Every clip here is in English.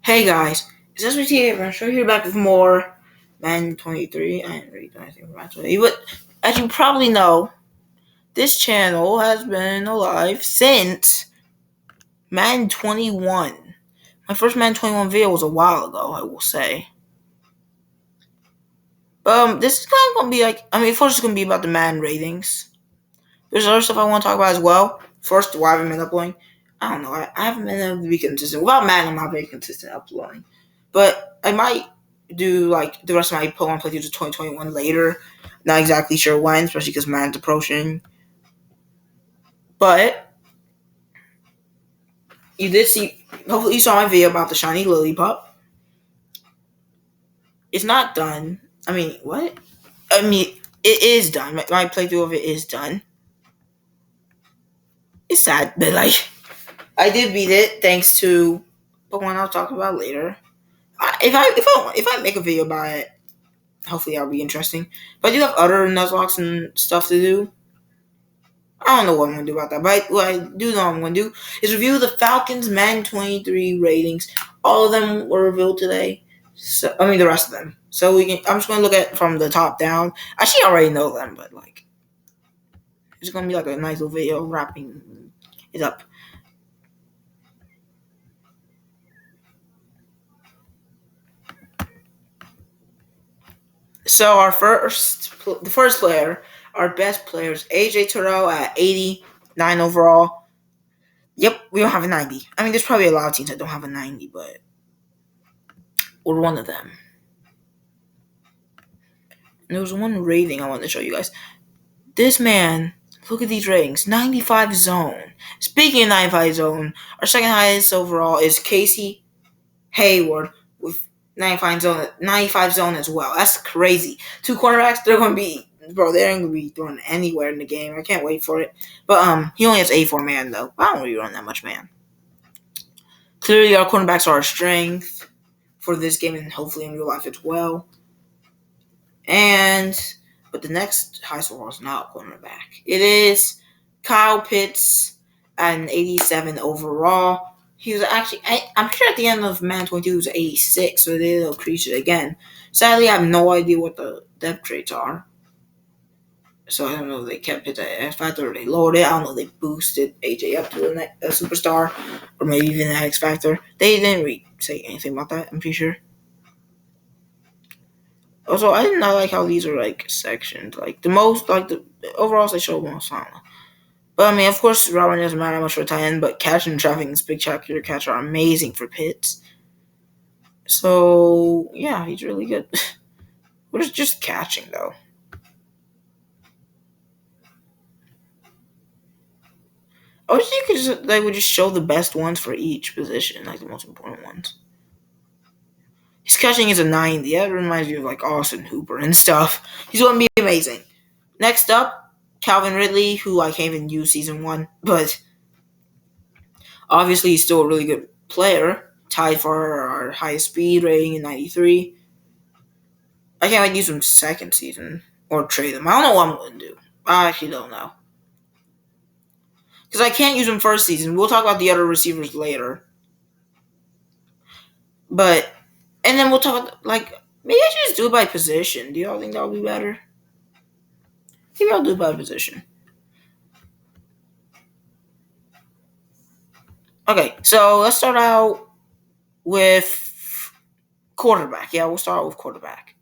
Hey guys, it's SBT. I'm sure you're back with more Madden 23. I didn't really do anything with Madden 23, but as you probably know, this channel has been alive since Madden 21. My first Madden 21 video was a while ago, I will say. This is kind of gonna be first it's gonna be about the Madden ratings. There's other stuff I want to talk about as well. First, why I haven't been uploading. I don't know. I haven't been able to be consistent. Without Madden, I'm not very consistent uploading. But I might do the rest of my Pokemon playthroughs of 2021 later. Not exactly sure when, especially because Madden's approaching. But you did see. Hopefully, you saw my video about the shiny Lillipup. It's not done. I mean, what? I mean, it is done. My playthrough of it is done. It's sad, but I did beat it thanks to Pokemon I'll talk about later. If I make a video about it, hopefully that'll be interesting. But I do have other Nuzlocke and stuff to do. I don't know what I'm gonna do about that, but what I do know I'm gonna do is review the Falcons Madden 23 ratings. All of them were revealed today. So the rest of them. So I'm just gonna look at from the top down. Actually, I already know them, but it's gonna be a nice little video wrapping it up. So the first player, our best player is AJ Terrell at 89 overall. Yep, we don't have a 90. There's probably a lot of teams that don't have a 90, but we're one of them. And there was one rating I wanted to show you guys. This man, look at these ratings. 95 zone. Speaking of 95 zone, our second highest overall is Casey Hayward with 95 zone as well. That's crazy. Two cornerbacks, they're going to be thrown anywhere in the game. I can't wait for it. But he only has 84 man though. I don't really run that much man. Clearly, our cornerbacks are our strength for this game and hopefully in real life as well. But the next highest overall is not a cornerback. It is Kyle Pitts at an 87 overall. He was actually, I'm sure at the end of Madden 22 he was 86, so they will increase it again. Sadly, I have no idea what the depth traits are. So I don't know if they kept it at X Factor or they lowered it. I don't know if they boosted AJ up to a superstar or maybe even an X Factor. They didn't really say anything about that, I'm pretty sure. Also, I did not like how these are sectioned. The overall they show most, I don't know. But of course, Robin doesn't matter much for a tight end, but catch and traffic and spectacular catch are amazing for Pitts. So, yeah, he's really good. What is just catching, though? I wish you could they would just show the best ones for each position, the most important ones. His catching is a 90. That reminds me of Austin Hooper and stuff. He's going to be amazing. Next up, Calvin Ridley, who I can't even use season 1, but obviously he's still a really good player. Tied for our highest speed rating in 93. I can't wait to use him second season or trade him. I don't know what I'm going to do. I actually don't know. Because I can't use him first season. We'll talk about the other receivers later. And then we'll talk about, maybe I should just do it by position. Do y'all think that would be better? Maybe I'll do it by position. Okay, so let's start out with quarterback. Yeah, we'll start with quarterback.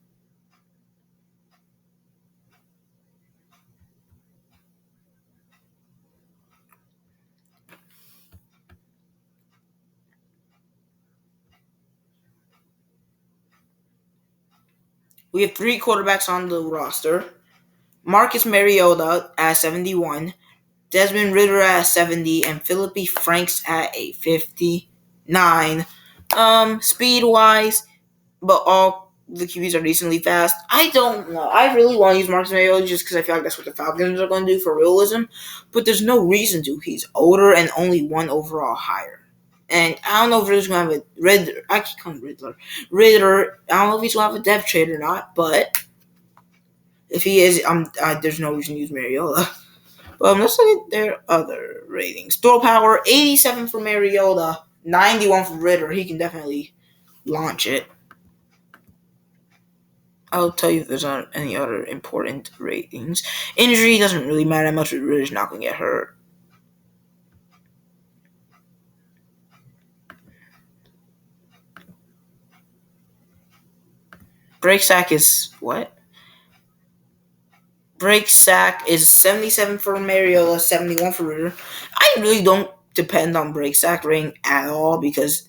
We have 3 quarterbacks on the roster. Marcus Mariota at 71, Desmond Ridder at 70, and Philippi Franks at a 59. Speed-wise, but all the QBs are decently fast. I don't know. I really want to use Marcus Mariota just because I feel like that's what the Falcons are going to do for realism, but there's no reason to. He's older and only 1 overall higher. And I don't know if Ridder's going to have a Ridder. I keep calling Riddler. Ridder. I don't know if he's going to have a depth trade or not, but if he is, there's no reason to use Mariota. Let's look at their other ratings. Throw power, 87 for Mariota, 91 for Ridder. He can definitely launch it. I'll tell you if there's not any other important ratings. Injury doesn't really matter much. Ritter's not going to get hurt. Break sack is what? Break sack is 77 for Mariota, 71 for Ritter. I really don't depend on break sack rating at all because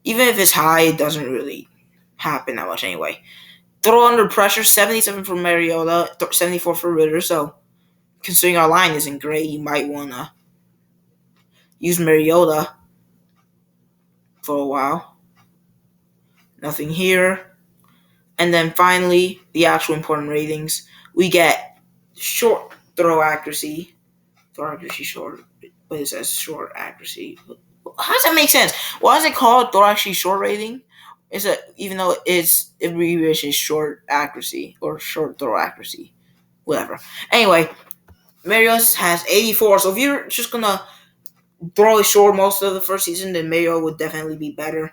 even if it's high, it doesn't really happen that much anyway. Throw under pressure, 77 for Mariota, 74 for Ritter. So, considering our line isn't great, you might want to use Mariota for a while. Nothing here. And then finally, the actual important ratings. We get short throw accuracy. Throw accuracy short, but it says short accuracy. How does that make sense? Why is it called throw accuracy short rating? Even though it's abbreviation short accuracy or short throw accuracy, whatever. Anyway, Marios has 84. So if you're just gonna throw it short most of the first season, then Mario would definitely be better.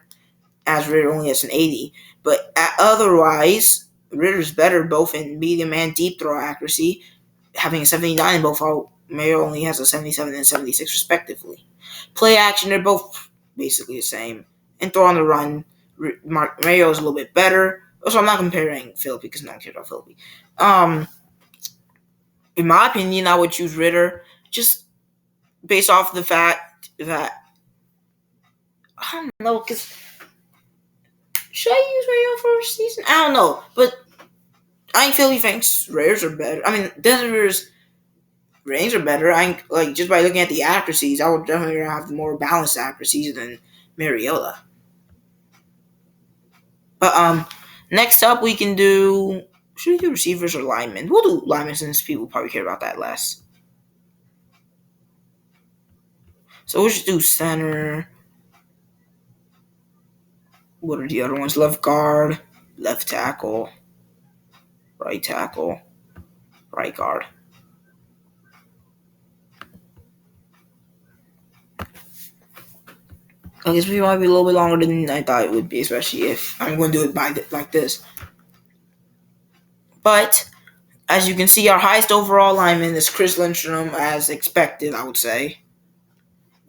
As Ritter only has an 80, but otherwise Ritter's better both in medium and deep throw accuracy, having a 79 in both. Mario only has a 77 and 76 respectively. Play action, they're both basically the same. And throw on the run, Mario is a little bit better. So I'm not comparing Philippi because no one cares about Philippi. In my opinion, I would choose Ritter just based off the fact that I don't know, because should I use Mario first season? I don't know, but I think Philly thinks rares are better. I mean, Desert's ratings are better. I think, like, just by looking at the accuracies, I would definitely have more balanced accuracies than Mariota. But next up we can do. Should we do receivers or linemen? We'll do linemen since people probably care about that less. So we'll just do center. What are the other ones? Left guard, left tackle, right guard. I guess we might be a little bit longer than I thought it would be, especially if I'm going to do it like this. But as you can see, our highest overall lineman is Chris Lindstrom, as expected, I would say.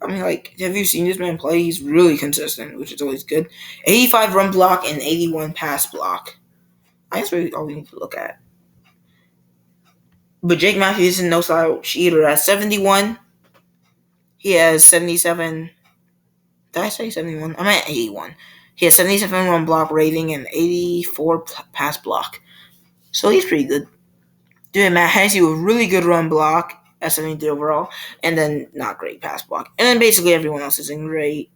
I mean, like, have you seen this man play? He's really consistent, which is always good. 85 run block and 81 pass block. I guess that's all we need to look at. But Jake Matthews isn't no slouch either. At 71, he has 77. Did I say 71? I meant 81. He has 77 run block rating and 84 pass block. So he's pretty good. Dude, Matt Hennessy with really good run block at 73 overall, and then not great pass block. And then basically everyone else isn't great.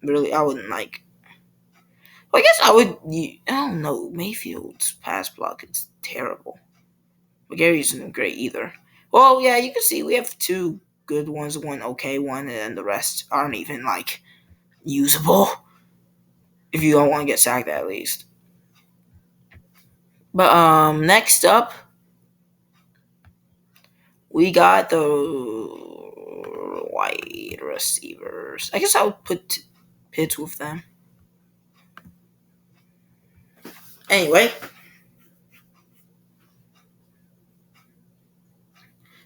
Really, I wouldn't like. Well, I guess I would. I don't know. Mayfield's pass block is terrible. McGarry isn't great either. Well, yeah, you can see we have two good ones, one okay one, and then the rest aren't even like usable. If you don't want to get sacked, at least. But next up, we got the wide receivers. I guess I would put Pitts with them. Anyway,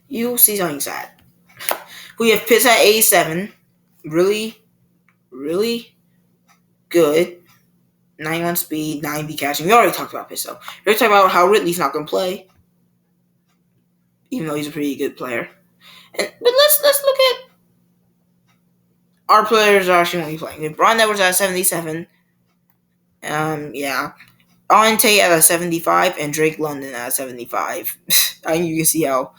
you'll see something sad. We have Pitts at 87. Really, really good. 91 speed, 90 catching. We already talked about Pitts, though. We already talked about how Ridley's not going to play, even though he's a pretty good player. But let's look at our players are actually only playing. Brian Edwards at 77. Yeah. Auden Tate at a 75 and Drake London at a 75. I think you can see how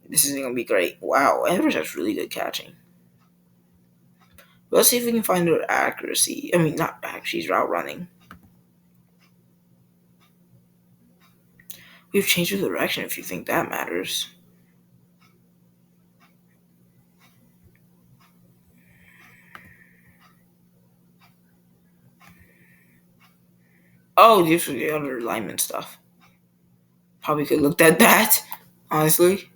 this isn't going to be great. Wow, Edwards has really good catching. Let's see if we can find their accuracy. I mean, not accuracy, he's route running. We've changed the direction if you think that matters. Oh, this was the other lineman stuff. Probably could have looked at that, honestly.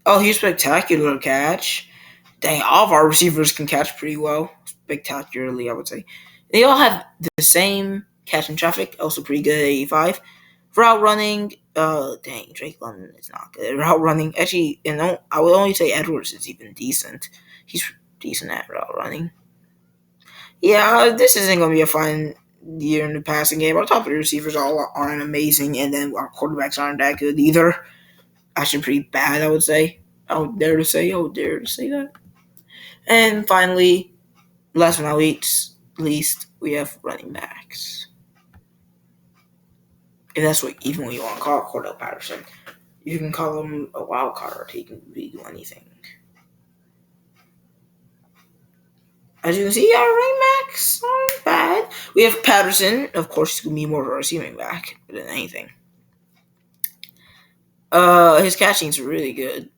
Oh, here's spectacular catch. dang, all of our receivers can catch pretty well, spectacularly, I would say. They all have the same catch in traffic, also pretty good at 85. Route running, dang, Drake London is not good. Route running, actually, I would only say Edwards is even decent. He's decent at route running. Yeah, this isn't going to be a fun year in the passing game. Our top three receivers all aren't amazing, and then our quarterbacks aren't that good either. Actually, pretty bad, I would say. I would dare to say that. And finally, last but not least, we have running backs. If that's what you want to call Cordell Patterson. You can call him a wild card. He can really do anything. As you can see, our running backs aren't bad. We have Patterson. Of course, he's going to be more of a receiving back than anything. His catching's really good.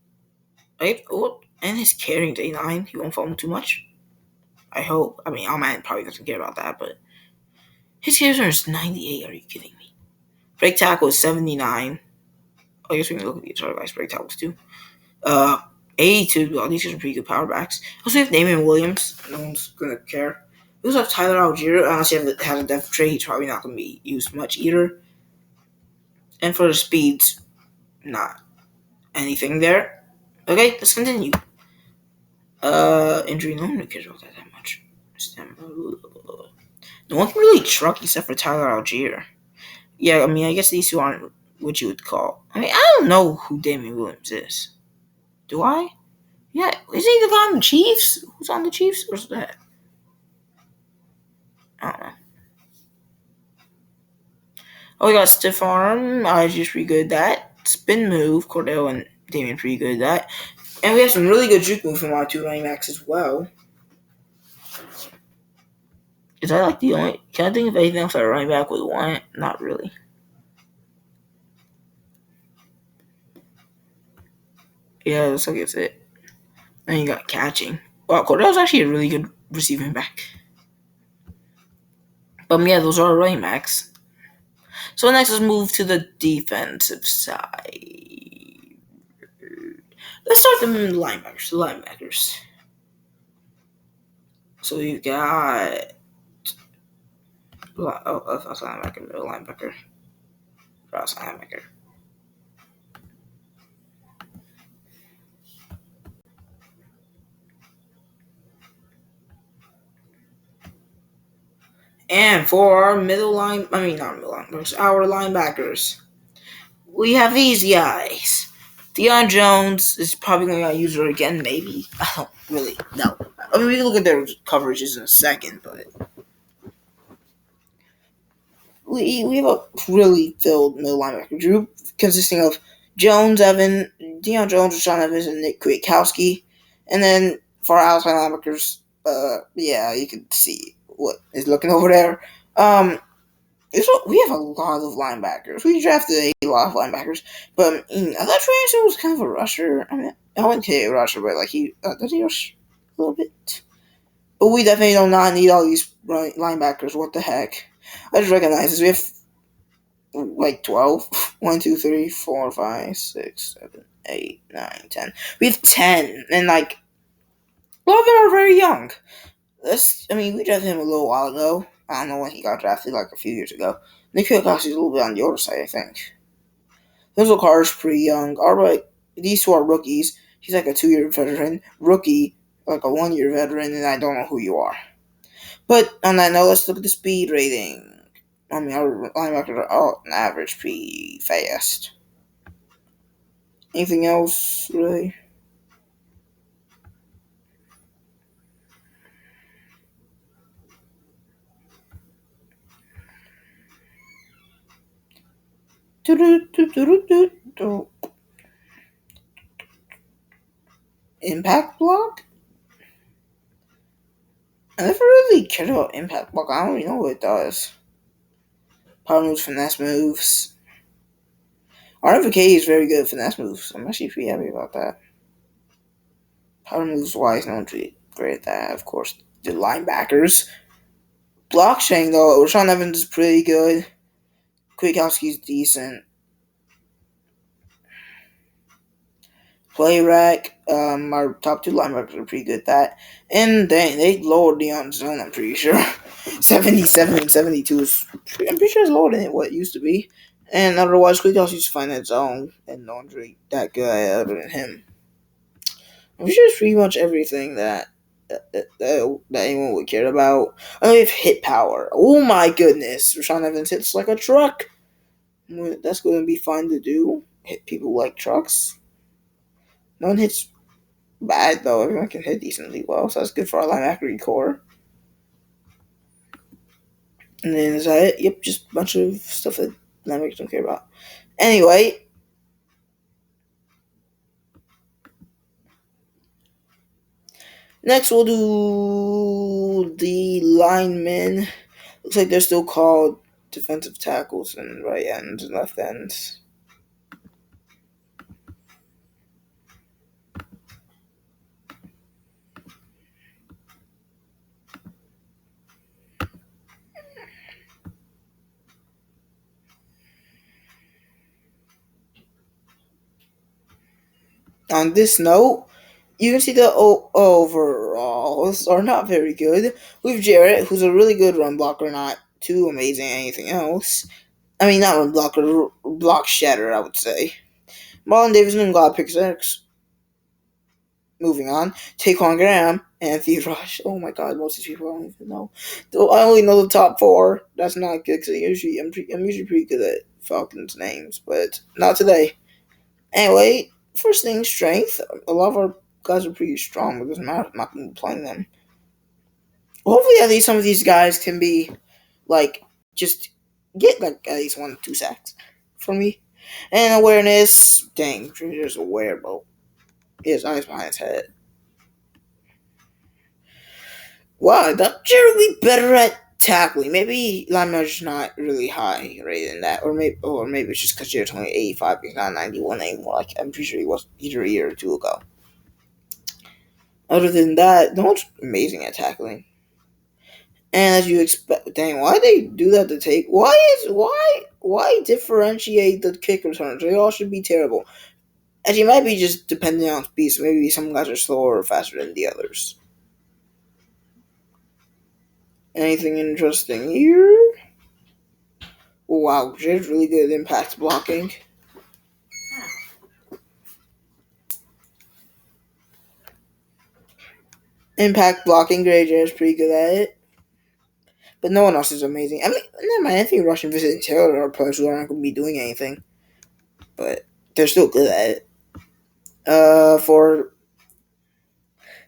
Right? Oh, and his carrying's 89. He won't fumble too much. I hope. I mean, our man probably doesn't care about that, but his carries is 98. Are you kidding me? Break tackle is 79. I guess we can look at these other guys' break tackles too. 82. Well, these guys are pretty good power backs. Also, we have Damian Williams. No one's gonna care. We also have Tyler Algier. Unless you have a depth trade, he's probably not gonna be used much either. And for the speeds, not anything there. Okay, let's continue. Injury. No one cares about that much. No one can really truck except for Tyler Algier. Yeah, I mean, I guess these two aren't what you would call. I mean, I don't know who Damian Williams is. Do I? Yeah, is he the guy on the Chiefs? Who's on the Chiefs? What's that? I don't know. Oh, we got stiff arm. IG's pretty good at that. Spin move. Cordell and Damian pretty good at that. And we have some really good juke move from our two running backs as well. Is that like the only... Can I think of anything else that a running back would want? Not really. Yeah, looks like it's it. And you got catching. Wow, Cordell's actually a really good receiving back. But yeah, those are our running backs. So next, let's move to the defensive side. Let's start them in the linebackers. So you've got... that's linebacker, middle linebacker. Cross linebacker. And for our our linebackers, we have these guys. Deion Jones is probably going to use her again, maybe. I don't really know. I mean, we can look at their coverages in a second, but we have a really filled middle linebacker group consisting of Jones, Deion Jones, Rashawn Evans, and Nick Kwiatkowski. And then for our outside linebackers, yeah, you can see what is looking over there. We have a lot of linebackers. We drafted a lot of linebackers, but I thought Trey Anderson was kind of a rusher. I mean, I wouldn't say a rusher, but like does he rush a little bit? But we definitely do not need all these linebackers. What the heck? I just recognize this. We have like 12. 1, 2, 3, 4, 5, 6, 7, 8, 9, 10. We have 10, and like a lot of them are very young. We drafted him a little while ago. I don't know when he got drafted, like a few years ago. Nick Kwiatkowski's a little bit on the older side, I think. Denzel Carter's pretty young. Alright, these two are rookies. He's like a 2-year veteran. Rookie, like a 1-year veteran, and I don't know who you are. But on that note, let's look at the speed rating. I mean, our linebackers are all on average pretty fast. Anything else, really? Impact block? I never really cared about impact block. I don't even know what it does. Power moves, finesse moves. RFK is very good at finesse moves. I'm actually pretty happy about that. Power moves wise, no one's really great at that. Of course, the linebackers. Blockchain though, Rashawn Evans is pretty good. Kwiatkowski's decent. Play rack. Our top two linebackers are pretty good at that. And they lowered the on zone, I'm pretty sure. 77 and 72 is, I'm pretty sure it's lower than what it used to be. And otherwise, Quick also used to find that zone, and no one's really that good at it other than him. I'm pretty sure it's pretty much everything that anyone would care about. I know we have hit power. Oh my goodness. Rashawn Evans hits like a truck. That's going to be fun to do. Hit people like trucks. No one hits bad, though. Everyone can hit decently well, so that's good for our linebacker core. And then is that it? Yep, just a bunch of stuff that linebackers don't care about. Anyway, next we'll do the linemen. Looks like they're still called defensive tackles and right ends and left ends. On this note, you can see the overalls are not very good. We have Jarrett, who's a really good run blocker, not too amazing at anything else. I mean, not run blocker, block shatter, I would say. Marlon Davidson and God pick six. Moving on, Taquan Graham and Anthony Rush. Oh my God, most of these people I don't even know. Though I only know the top four. That's not good because I'm usually pretty good at Falcons names, but not today. Anyway, first thing, strength. A lot of our guys are pretty strong, but it doesn't matter. I'm not going to be playing them. Hopefully, at least some of these guys can be, like, just get, like, at least 1 or 2 sacks for me. And awareness, dang, there's aware, but his eyes behind his head. Wow, that's generally better at tackling. Maybe Lineman's not really high rated in that, or maybe it's just because Jared's only 85, he's not 91 anymore. Like I'm pretty sure he was either a year or two ago. Other than that, no one's amazing at tackling. And as you expect, dang, why they do that to take? Why differentiate the kick returns? They all should be terrible. As you might be just depending on speed. So maybe some guys are slower or faster than the others. Anything interesting here? Oh, wow, Jared's really good at impact blocking. Impact blocking, Jared's pretty good at it. But no one else is amazing. I mean, never mind, Anthony Rush and Vincent Taylor are players who aren't going to be doing anything. But they're still good at it. For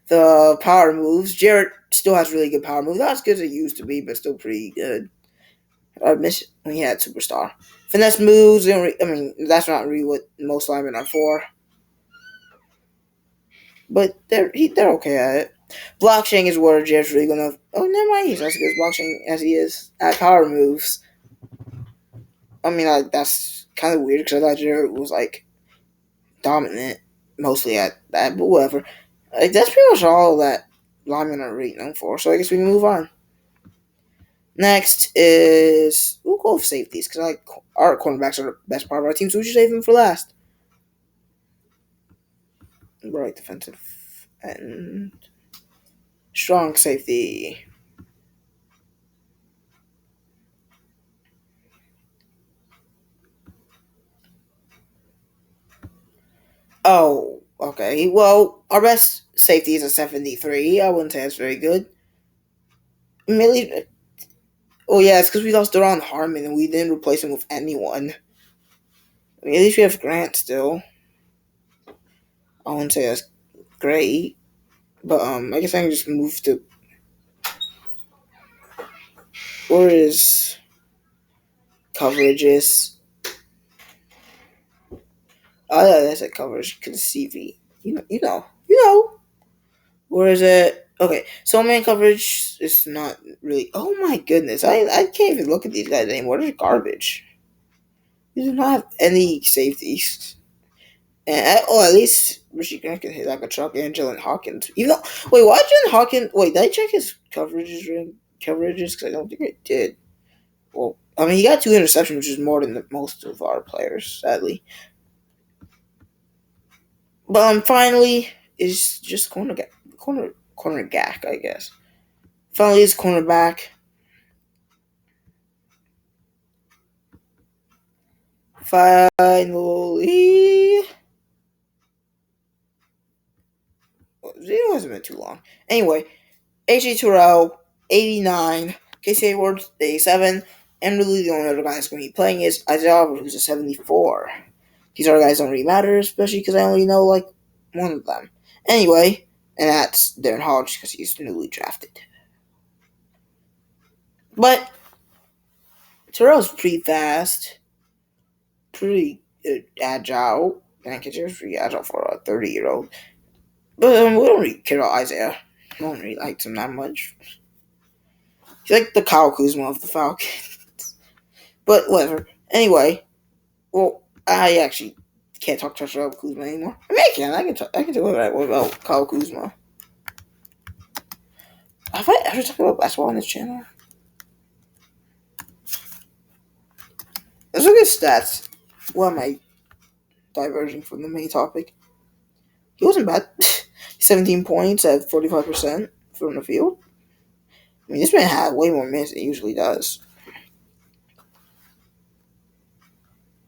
the power moves, Jared still has really good power moves. Not as good as it used to be, but still pretty good. I miss when he had Superstar. Finesse moves, that's not really what most linemen are for. But they're okay at it. Blockchain is where Jared's really gonna. Oh, never mind. He's as good as blockchain as he is at power moves. I mean, that's kind of weird because I thought Jared was like dominant mostly at that, but whatever. Like that's pretty much all that linemen are really known for. So I guess we can move on. Next is we'll go with safeties because like our cornerbacks are the best part of our team, so we should save them for last. Right defensive and strong safety. Oh, okay. Well, our best safety is a 73. I wouldn't say that's very good. Millie. Oh yeah, it's because we lost Deron Harmon and we didn't replace him with anyone. I mean, at least we have Grant still. I wouldn't say that's great, but I guess I can just move to where is coverages. Oh yeah, that's a coverage. Cause CV. You know. Where is it? Okay, so man coverage is not really. Oh my goodness, I can't even look at these guys anymore. They're garbage. You do not have any safeties. And at least Richie Grant can hit like a truck and Jalen Hawkins. Even though, wait, why Jalen Hawkins? Wait, did I check his coverages? Because I don't think I did. Well, I mean, he got 2 interceptions, which is more than most of our players, sadly. But finally is just cornerback, I guess. Finally is cornerback. Finally, it hasn't been too long. Anyway, AJ Terrell, 89. Casey Hayward, 87. And really the only other guy that's going to be playing is Isaiah Albert, who's a 74. These other guys don't really matter, especially because I only know, like, one of them. Anyway, and that's Darren Hodge because he's newly drafted. But Terrell's pretty fast, pretty agile. Lancaster's pretty agile for a 30-year-old. But we don't really care about Isaiah. I don't really like him that much. He's like the Kyle Kuzma of the Falcons. But whatever. Anyway, well, I actually can't talk trash about Kuzma anymore. I mean, I can. I can talk about Kyle Kuzma. Have I ever talked about basketball on this channel? Let's look at stats. Why am I diverging from the main topic? He wasn't bad. 17 points at 45% from the field. I mean, this man had way more minutes than he usually does.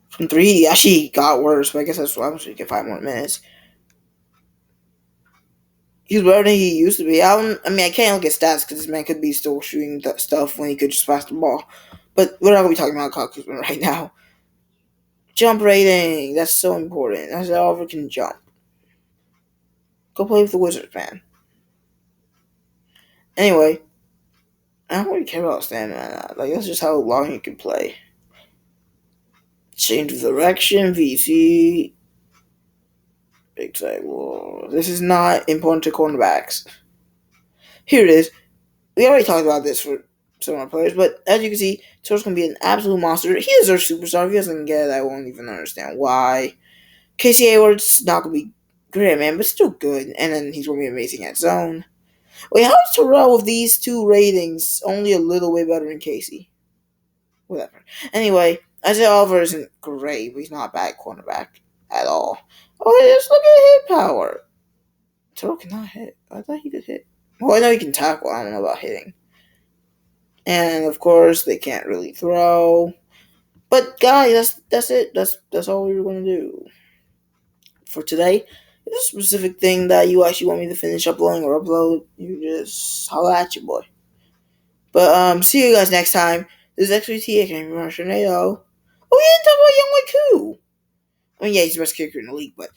From three, he actually got worse, but I guess that's why I'm supposed to get 5 more minutes. He's better than he used to be. I mean, I can't look at stats because this man could be still shooting stuff when he could just pass the ball. But we're not going to be talking about Kyle Kuzma right now. Jump rating. That's so important. As Oliver can jump. Go play with the Wizards, man. Anyway, I don't really care about stamina. Like, that's just how long you can play. Change of direction, VC. Big side wall. This is not important to cornerbacks. Here it is. We already talked about this for some of our players, but as you can see, Torres can be an absolute monster. He is our superstar. If he doesn't get it, I won't even understand why. Casey Hayward's not going to be great, man, but still good. And then he's going to be amazing at zone. Wait, how is Terrell with these 2 ratings only a little bit better than Casey? Whatever. Anyway, Isaiah Oliver isn't great, but he's not a bad cornerback at all. Oh, just look at hit power. Terrell cannot hit. I thought he could hit. Well, I know he can tackle. I don't know about hitting. And of course, they can't really throw. But guys, that's it. That's all we were going to do for today. If there's a specific thing that you actually want me to finish uploading or upload, you just holla at your boy. But see you guys next time. This is XVT. I can't remember Tornado. Oh, we didn't talk about Young Wei Koo. I mean, yeah, he's the best kicker in the league, but